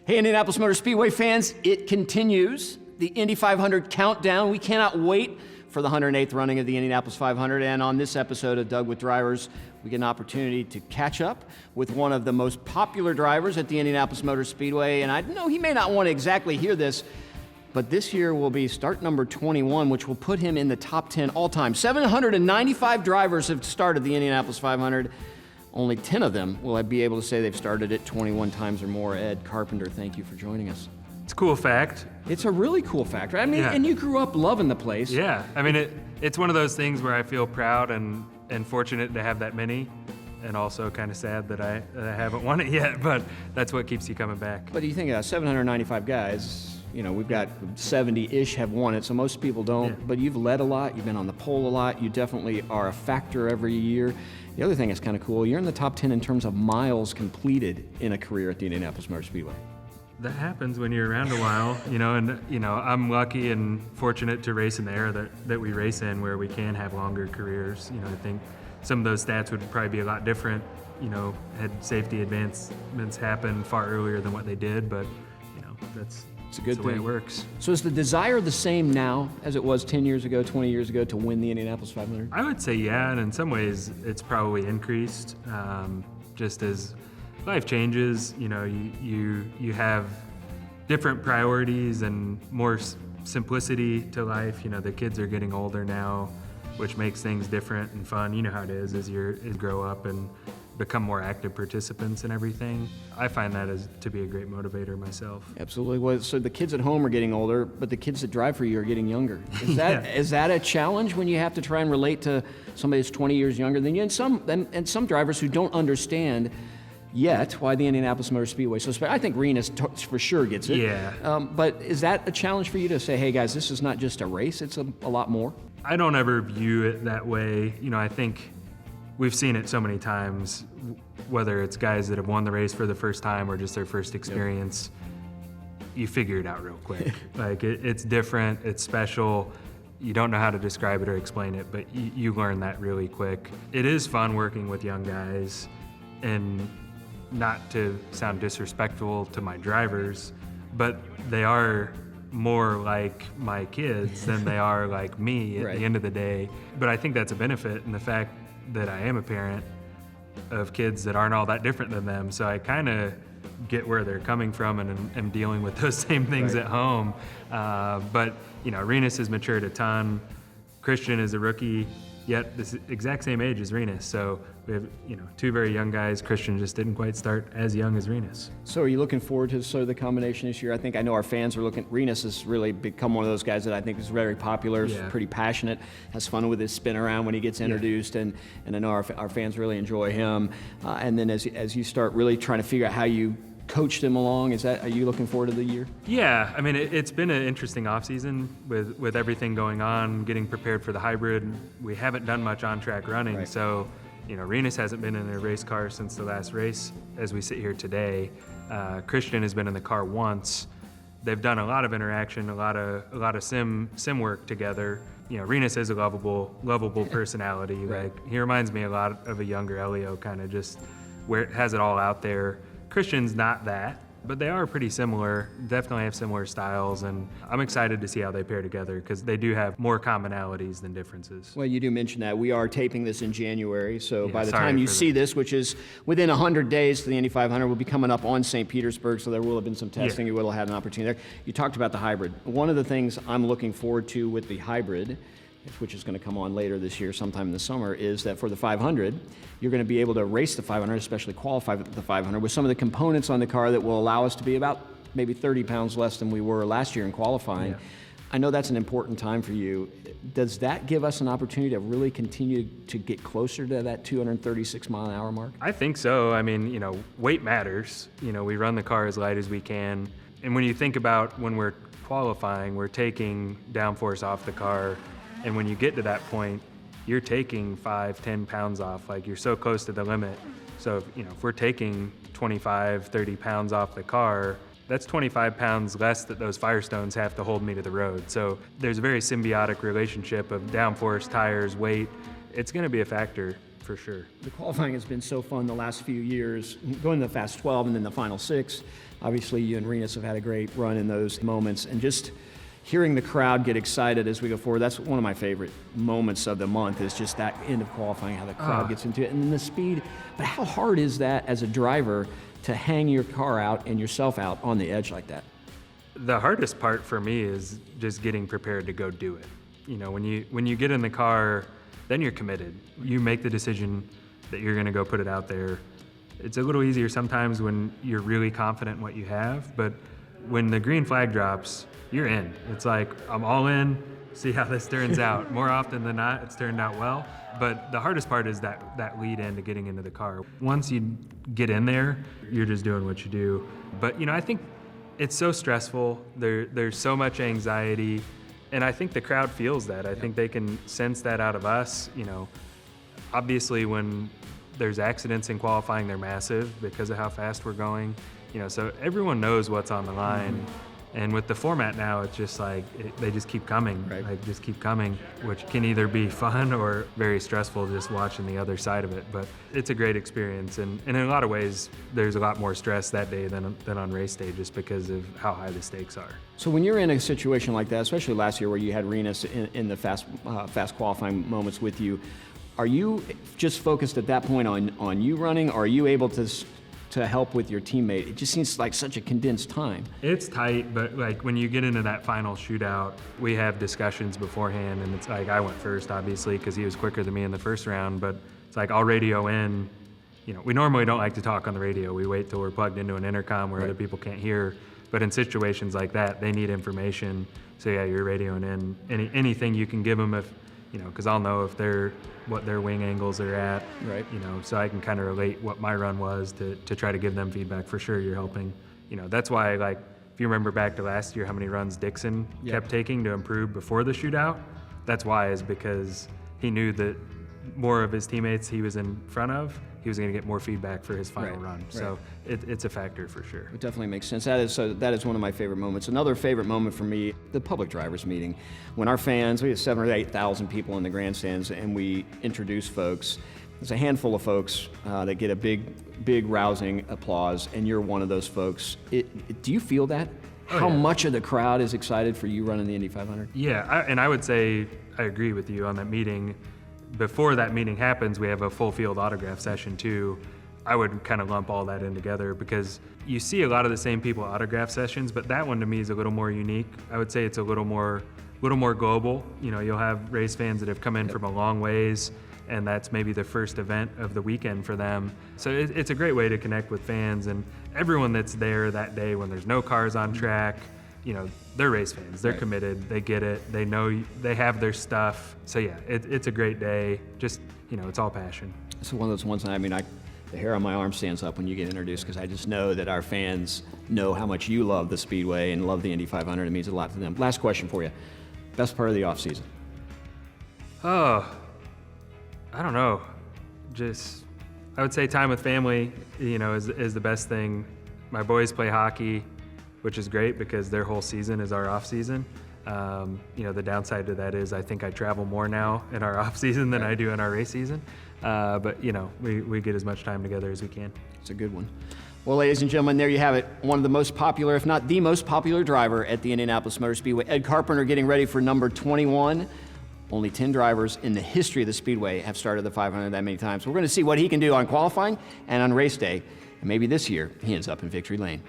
Hey, Indianapolis Motor Speedway fans, it continues. The Indy 500 countdown. We cannot wait for the 108th running of the Indianapolis 500. And on this episode of Doug with Drivers, we get an opportunity to catch up with one of the most popular drivers at the Indianapolis Motor Speedway. And I know he may not want to exactly hear this, but this year will be start number 21, which will put him in the top 10 all time. 795 drivers have started the Indianapolis 500. Only 10 of them will be able to say they've started it 21 times or more. Ed Carpenter, thank you for joining us. It's a cool fact. It's a really cool fact, right? I mean, Yeah. And you grew up loving the place. Yeah, I mean, it's one of those things where I feel proud and fortunate to have that many, and also kind of sad that I haven't won it yet, but that's what keeps you coming back. But you think 795 guys, you know, we've got 70-ish have won it, so most people don't. Yeah. But you've led a lot, you've been on the pole a lot, you definitely are a factor every year. The other thing that's kind of cool, you're in the top 10 in terms of miles completed in a career at the Indianapolis Motor Speedway. That happens when you're around a while, and I'm lucky and fortunate to race in the era that we race in, where we can have longer careers. I think some of those stats would probably be a lot different, had safety advancements happen far earlier than what they did, but that's It's a good the thing. way it works. So is the desire the same now as it was 10 years ago, 20 years ago to win the Indianapolis 500? I would say yeah, and in some ways it's probably increased, just as life changes. You have different priorities and more simplicity to life. The kids are getting older now, which makes things different and fun. You know how it is as you grow up and become more active participants and everything. I find that to be a great motivator myself. Absolutely. Well, so the kids at home are getting older, but the kids that drive for you are getting younger. Is that Yeah. is that a challenge when you have to try and relate to somebody that's 20 years younger than you, and some drivers who don't understand yet why the Indianapolis Motor Speedway is so special? I think Renus for sure gets it. Yeah. But is that a challenge for you to say, hey guys, this is not just a race, it's a lot more? I don't ever view it that way. I think we've seen it so many times, whether it's guys that have won the race for the first time or just their first experience. You figure it out real quick. Like it's different, it's special. You don't know how to describe it or explain it, but you learn that really quick. It is fun working with young guys, and not to sound disrespectful to my drivers, but they are more like my kids than they are like me at Right. the end of the day. But I think that's a benefit in the fact that I am a parent of kids that aren't all that different than them. So I kind of get where they're coming from and am dealing with those same things Right. at home. But Renus has matured a ton. Christian is a rookie, yet this exact same age as Renus. So we have two very young guys. Christian just didn't quite start as young as Renus. So are you looking forward to sort of the combination this year? I know our fans are looking. Renus has really become one of those guys that I think is very popular, Yeah. pretty passionate, has fun with his spin around when he gets introduced, and I know our fans really enjoy him. And then as you start really trying to figure out how you coached him along, are you looking forward to the year? Yeah, I mean, it's been an interesting offseason with everything going on, getting prepared for the hybrid. We haven't done much on-track running, Right. so Renus hasn't been in a race car since the last race as we sit here today. Christian has been in the car once. They've done a lot of interaction, a lot of sim work together. Renus is a lovable personality. Right. Like, he reminds me a lot of a younger Elio, kind of just where it has it all out there. Christian's not that, but they are pretty similar, definitely have similar styles, and I'm excited to see how they pair together because they do have more commonalities than differences. Well, you do mention that. We are taping this in January, so Yeah, by the sorry time you for see this, which is within 100 days to the Indy 500, will be coming up on St. Petersburg, so there will have been some testing. Yeah. You will have had an opportunity there. You talked about the hybrid. One of the things I'm looking forward to with the hybrid, which is going to come on later this year, sometime in the summer, is that for the 500, you're going to be able to race the 500, especially qualify for the 500, with some of the components on the car that will allow us to be about maybe 30 pounds less than we were last year in qualifying. Yeah. I know that's an important time for you. Does that give us an opportunity to really continue to get closer to that 236 mile an hour mark? I think so. I mean, weight matters. We run the car as light as we can. And when you think about when we're qualifying, we're taking downforce off the car. And when you get to that point, you're taking 5-10 pounds off. Like, you're so close to the limit. So, if we're taking 25, 30 pounds off the car, that's 25 pounds less that those Firestones have to hold me to the road. So there's a very symbiotic relationship of downforce, tires, weight. It's going to be a factor. for sure. The qualifying has been so fun the last few years, going to the Fast 12 and then the Final 6. Obviously, you and Renus have had a great run in those moments, and just hearing the crowd get excited as we go forward, that's one of my favorite moments of the month, is just that end of qualifying, how the crowd gets into it, and then the speed. But how hard is that as a driver to hang your car out and yourself out on the edge like that? The hardest part for me is just getting prepared to go do it. You know, when you get in the car, then you're committed. You make the decision that you're going to go put it out there. It's a little easier sometimes when you're really confident in what you have, but when the green flag drops, you're in. It's like, I'm all in, see how this turns out. More often than not, it's turned out well. But the hardest part is that lead in to getting into the car. Once you get in there, you're just doing what you do. But, you know, I think it's so stressful. There's so much anxiety. And I think the crowd feels that. I think they can sense that out of us. You know, obviously when there's accidents in qualifying, they're massive because of how fast we're going. You know, so everyone knows what's on the line. And with the format now, it's just like, they just keep coming, like just keep coming, which can either be fun or very stressful just watching the other side of it. But it's a great experience. And in a lot of ways, there's a lot more stress that day than on race day just because of how high the stakes are. So when you're in a situation like that, especially last year where you had Renus in the fast qualifying moments with you, are you just focused at that point on you running, or are you able to help with your teammate? It just seems like such a condensed time. It's tight, but like when you get into that final shootout, we have discussions beforehand, and it's like I went first, obviously, because he was quicker than me in the first round, but it's like I'll radio in. You know, we normally don't like to talk on the radio. We wait till we're plugged into an intercom where other people can't hear, but in situations like that, they need information. So yeah, you're radioing in anything you can give them, if, you know, because I'll know if what their wing angles are at, you know, so I can kind of relate what my run was to try to give them feedback. For sure, you're helping. You know, that's why, like, if you remember back to last year, how many runs Dixon kept taking to improve before the shootout, that's why, is because he knew that more of his teammates he was in front of, he was going to get more feedback for his final run. So it's a factor for sure. It definitely makes sense. That is one of my favorite moments. Another favorite moment for me, the public drivers meeting. When our fans, we have 7,000 or 8,000 people in the grandstands, and we introduce folks. There's a handful of folks that get a big rousing applause, and you're one of those folks. Do you feel that? How much of the crowd is excited for you running the Indy 500? Yeah, and I would say I agree with you on that meeting. Before that meeting happens, we have a full field autograph session too. I would kind of lump all that in together because you see a lot of the same people at autograph sessions, but that one to me is a little more unique. I would say it's a little more global. You know, you'll have race fans that have come in from a long ways, and that's maybe the first event of the weekend for them. So it's a great way to connect with fans, and everyone that's there that day when there's no cars on track, you know, they're race fans. They're committed. They get it. They know they have their stuff. So yeah, it's a great day. Just, you know, it's all passion. It's one of those ones. I mean, the hair on my arm stands up when you get introduced, because I just know that our fans know how much you love the Speedway and love the Indy 500. It means a lot to them. Last question for you: best part of the off season? Oh, I don't know. Just, I would say time with family, you know, is the best thing. My boys play hockey, which is great because their whole season is our off season. You know, the downside to that is I think I travel more now in our off season than I do in our race season. But you know, we get as much time together as we can. It's a good one. Well, ladies and gentlemen, there you have it. One of the most popular, if not the most popular driver at the Indianapolis Motor Speedway, Ed Carpenter, getting ready for number 21. Only 10 drivers in the history of the Speedway have started the 500 that many times. We're going to see what he can do on qualifying and on race day. And maybe this year, he ends up in victory lane.